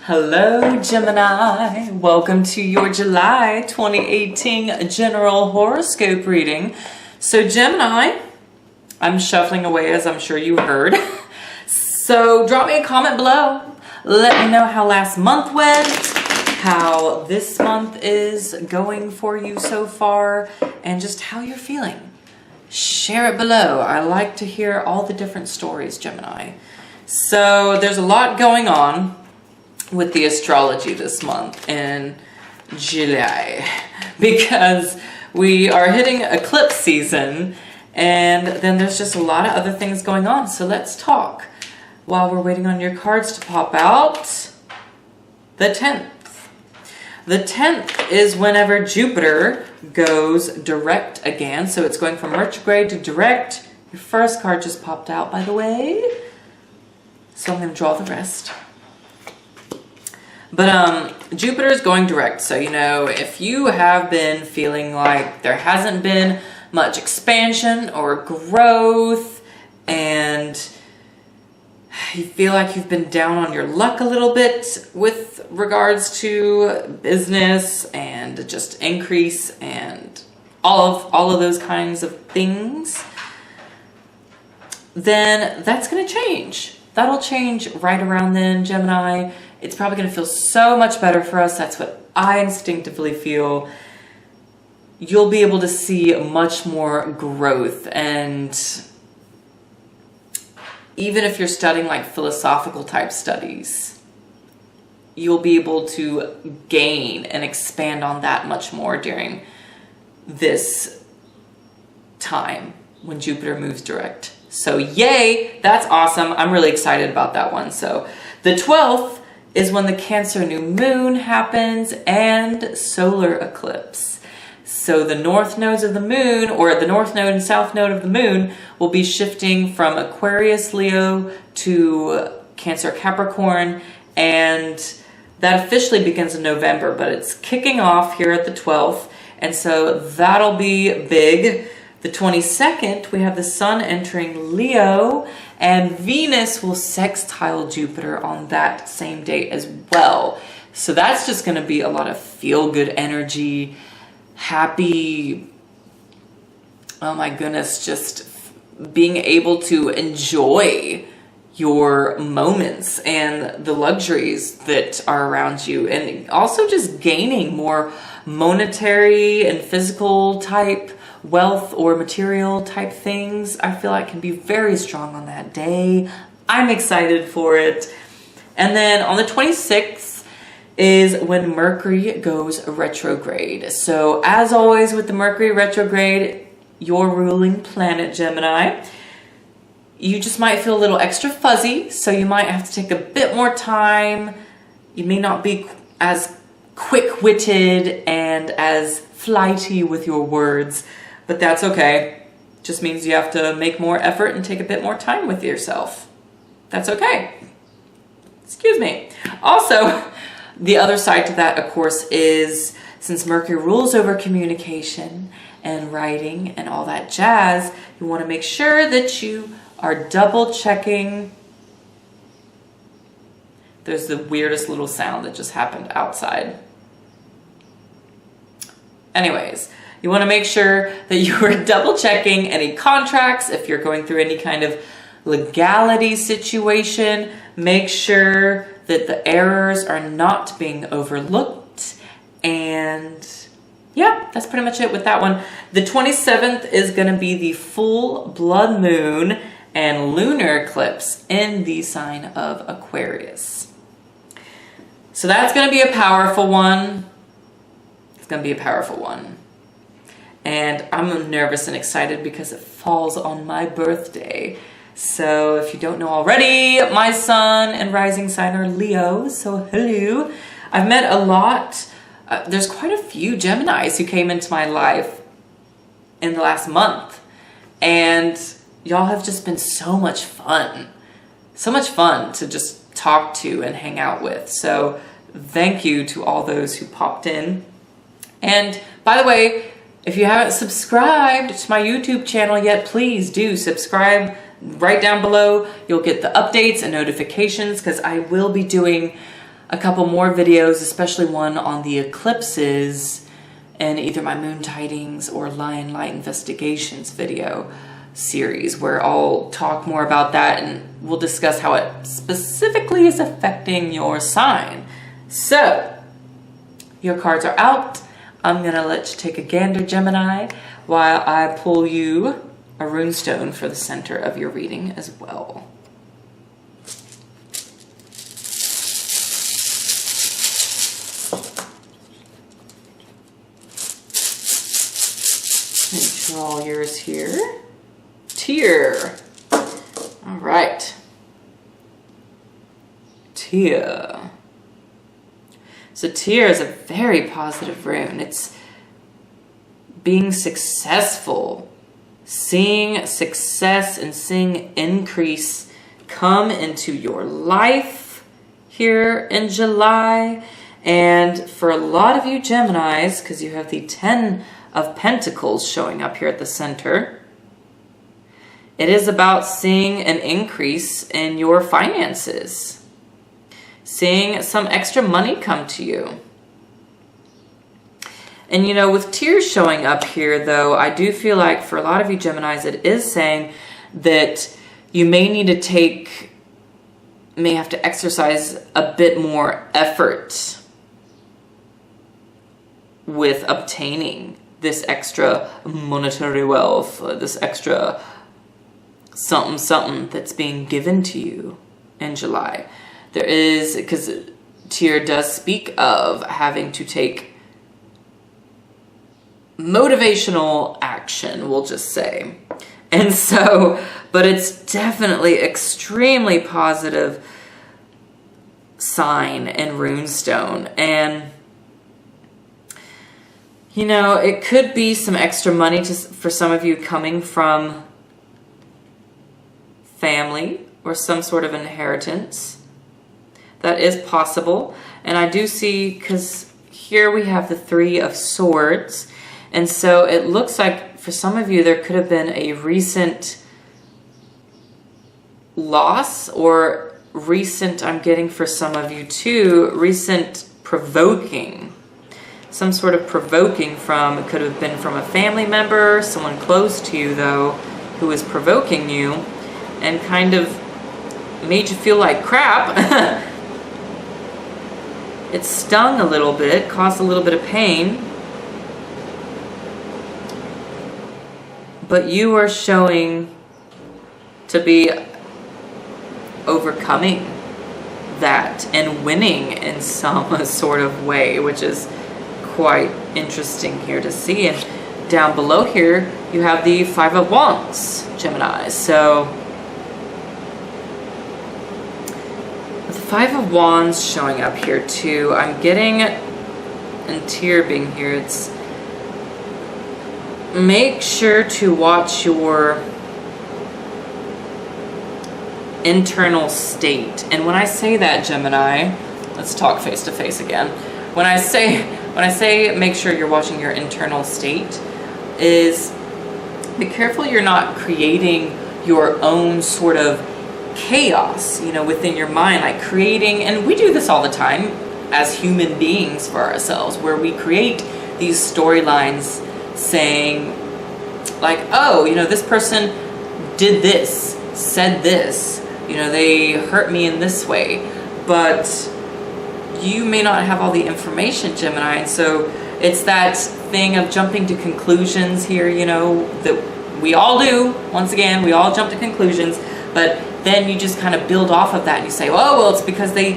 Hello Gemini, welcome to your July 2018 general horoscope reading. So Gemini, I'm shuffling away as I'm sure you heard. So drop me a comment below. Let me know how last month went, how this month is going for you so far, and just how you're feeling. Share it below. I like to hear all the different stories, Gemini. So there's a lot going on with the astrology this month in July because we are hitting eclipse season, and then there's just a lot of other things going on. So let's talk while we're waiting on your cards to pop out. The 10th. The 10th is whenever Jupiter goes direct again. So it's going from retrograde to direct. Your first card just popped out, by the way. So I'm going to draw the rest. But Jupiter is going direct. So, you know, if you have been feeling like there hasn't been much expansion or growth, and you feel like you've been down on your luck a little bit with regards to business and just increase and all of those kinds of things, then that's going to change. That'll change right around then, Gemini. It's probably going to feel so much better for us. That's what I instinctively feel. You'll be able to see much more growth, and even if you're studying like philosophical type studies, you'll be able to gain and expand on that much more during this time when Jupiter moves direct. So yay, that's awesome. I'm really excited about that one. So the 12th is when the Cancer new moon happens and solar eclipse. So the north nodes of the moon, or the north node and south node of the moon, will be shifting from Aquarius Leo to Cancer Capricorn, and that officially begins in November, but it's kicking off here at the 12th, and so that'll be big. The 22nd, we have the sun entering Leo, and Venus will sextile Jupiter on that same date as well. So that's just going to be a lot of feel-good energy, happy, oh my goodness, just being able to enjoy your moments and the luxuries that are around you, and also just gaining more monetary and physical type wealth or material type things. I feel like can be very strong on that day. I'm excited for it. And then on the 26th is when Mercury goes retrograde. So as always with the Mercury retrograde, your ruling planet, Gemini, you just might feel a little extra fuzzy. So you might have to take a bit more time. You may not be as quick-witted and as flighty with your words, but that's okay. Just means you have to make more effort and take a bit more time with yourself. That's okay. Excuse me. Also, the other side to that, of course, is since Mercury rules over communication and writing and all that jazz, you want to make sure that you are double checking. There's the weirdest little sound that just happened outside. Anyways, you want to make sure that you are double checking any contracts. If you're going through any kind of legality situation, make sure that the errors are not being overlooked. And yeah, that's pretty much it with that one. The 27th is going to be the full blood moon and lunar eclipse in the sign of Aquarius. So that's going to be a powerful one. It's going to be a powerful one. And I'm nervous and excited because it falls on my birthday. So if you don't know already, my sun and rising sign are Leo. So hello. I've met a lot. There's quite a few Geminis who came into my life in the last month. And y'all have just been so much fun. So much fun to just talk to and hang out with. So thank you to all those who popped in. And by the way, if you haven't subscribed to my YouTube channel yet, please do subscribe right down below. You'll get the updates and notifications because I will be doing a couple more videos, especially one on the eclipses in either my moon tidings or lion light investigations video series, where I'll talk more about that and we'll discuss how it specifically is affecting your sign. So your cards are out. I'm gonna let you take a gander, Gemini, while I pull you a runestone for the center of your reading as well. And draw yours here. Tear. All right. Tear. So tear is a very positive rune. It's being successful, seeing success and seeing increase come into your life here in July. And for a lot of you Geminis, because you have the 10 of Pentacles showing up here at the center, it is about seeing an increase in your finances, seeing some extra money come to you. And you know, with tears showing up here though, I do feel like for a lot of you Geminis, it is saying that you may need to may have to exercise a bit more effort with obtaining this extra monetary wealth, this extra something that's being given to you in July. There is, because tear does speak of having to take motivational action, we'll just say. And so, but it's definitely extremely positive sign in runestone. And you know, it could be some extra money for some of you coming from family or some sort of inheritance. That is possible. And I do see, because here we have the 3 of Swords. And so it looks like for some of you, there could have been a recent loss, or recent, I'm getting for some of you too, recent provoking. Some sort of provoking from, it could have been from a family member, someone close to you though, who is provoking you and kind of made you feel like crap. It stung a little bit, caused a little bit of pain. But you are showing to be overcoming that and winning in some sort of way, which is quite interesting here to see. And down below here, you have the 5 of Wands, Gemini. So with the 5 of Wands showing up here too, I'm getting, and tear being here, it's make sure to watch your internal state. And when I say that, Gemini, let's talk face to face again. When I say make sure you're watching your internal state, is be careful you're not creating your own sort of chaos, you know, within your mind, like creating, and we do this all the time as human beings for ourselves, where we create these storylines saying like, oh, you know, this person did this, said this, you know, they hurt me in this way, but you may not have all the information, Gemini. And so it's that thing of jumping to conclusions here, you know, that we all do. Once again, we all jump to conclusions, but then you just kind of build off of that and you say, oh, well, it's because they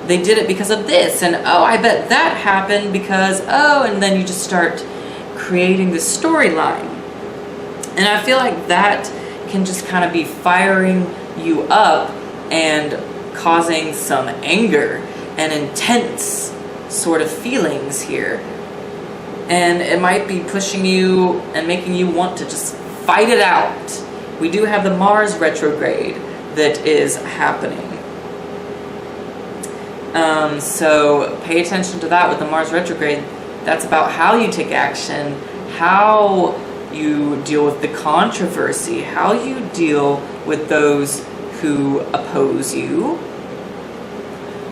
did it because of this, and oh, I bet that happened because, oh, and then you just start creating the storyline. And I feel like that can just kind of be firing you up and causing some anger and intense sort of feelings here. And it might be pushing you and making you want to just fight it out. We do have the Mars retrograde that is happening. So pay attention to that with the Mars retrograde. That's about how you take action, how you deal with the controversy, how you deal with those who oppose you.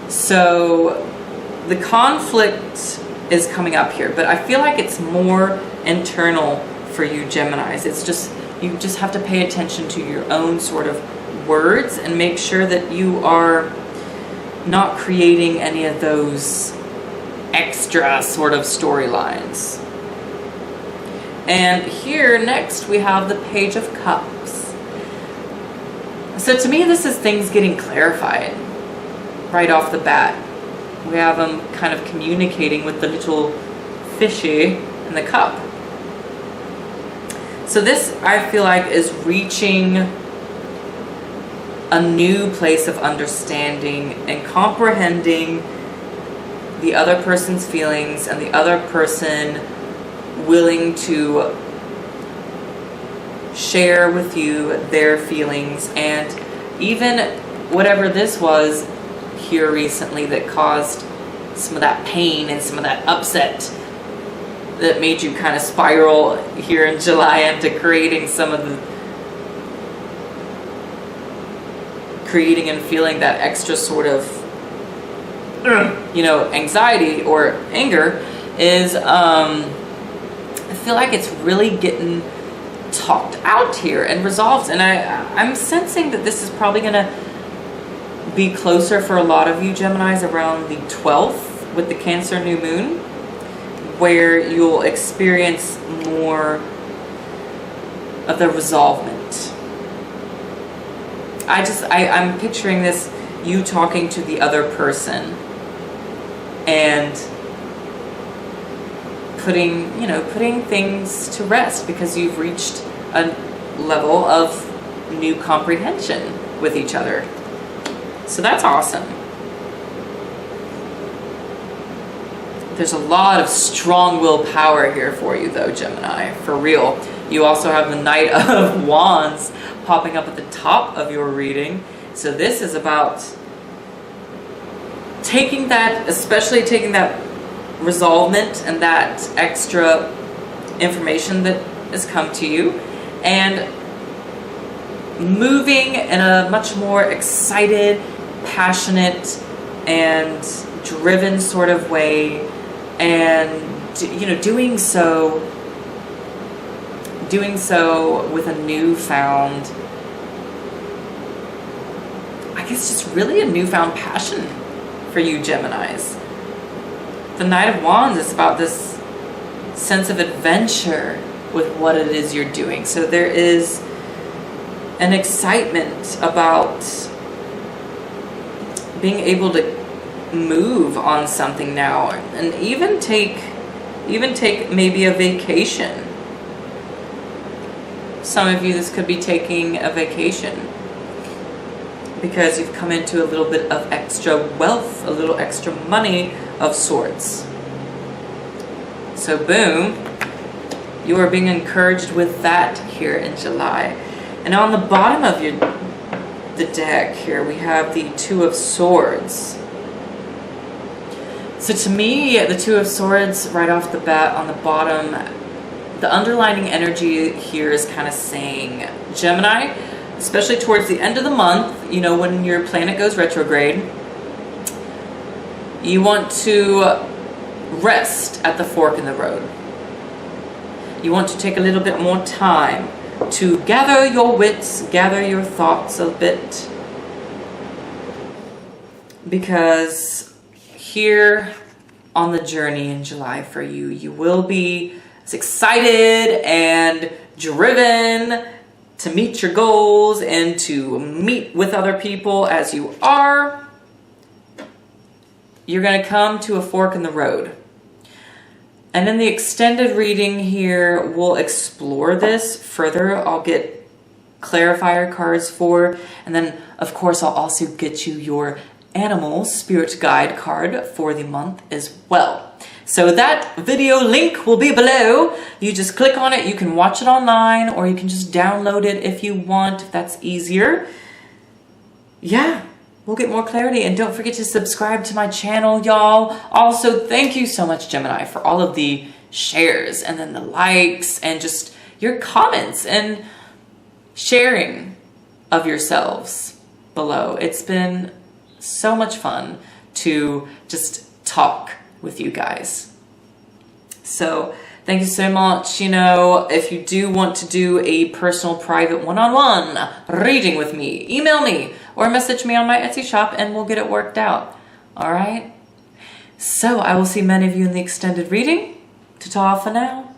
So the conflict is coming up here, but I feel like it's more internal for you Geminis. It's just, you just have to pay attention to your own sort of words and make sure that you are not creating any of those extra sort of storylines. And here next we have the Page of Cups. So to me this is things getting clarified right off the bat. We have them kind of communicating with the little fishy in the cup. So this, I feel like, is reaching a new place of understanding and comprehending the other person's feelings, and the other person willing to share with you their feelings, and even whatever this was here recently that caused some of that pain and some of that upset that made you kind of spiral here in July into creating some of the creating and feeling that extra sort of you know, anxiety or anger is I feel like it's really getting talked out here and resolved, and I'm sensing that this is probably gonna be closer for a lot of you Geminis around the 12th with the Cancer new moon, where you'll experience more of the resolvement. I'm picturing this, you talking to the other person and putting things to rest because you've reached a level of new comprehension with each other. So that's awesome. There's a lot of strong willpower here for you though, Gemini, for real. You also have the Knight of Wands popping up at the top of your reading. So this is about taking that, especially taking that resolvement and that extra information that has come to you and moving in a much more excited, passionate, and driven sort of way, and doing so with a newfound, I guess just really a newfound passion for you Geminis. The Knight of Wands is about this sense of adventure with what it is you're doing. So there is an excitement about being able to move on something now, and even take maybe a vacation. Some of you, this could be taking a vacation because you've come into a little bit of extra wealth, a little extra money of sorts. So boom, you are being encouraged with that here in July. And on the bottom of the deck here, we have the Two of Swords. So to me, the Two of Swords right off the bat on the bottom, the underlining energy here is kind of saying, Gemini, especially towards the end of the month, when your planet goes retrograde, you want to rest at the fork in the road. You want to take a little bit more time to gather your wits, gather your thoughts a bit. Because here on the journey in July for you, you will be as excited and driven to meet your goals and to meet with other people as you are. You're going to come to a fork in the road. And in the extended reading here, we'll explore this further. I'll get clarifier cards for, and then of course I'll also get you your animal spirit guide card for the month as well. So that video link will be below. You just click on it. You can watch it online, or you can just download it if you want, if that's easier. Yeah, we'll get more clarity. And don't forget to subscribe to my channel, y'all. Also, thank you so much, Gemini, for all of the shares and then the likes and just your comments and sharing of yourselves below. It's been so much fun to just talk with you guys. So thank you so much. You know, if you do want to do a personal, private, one-on-one reading with me, email me or message me on my Etsy shop and we'll get it worked out. All right? So I will see many of you in the extended reading. Ta-ta for now.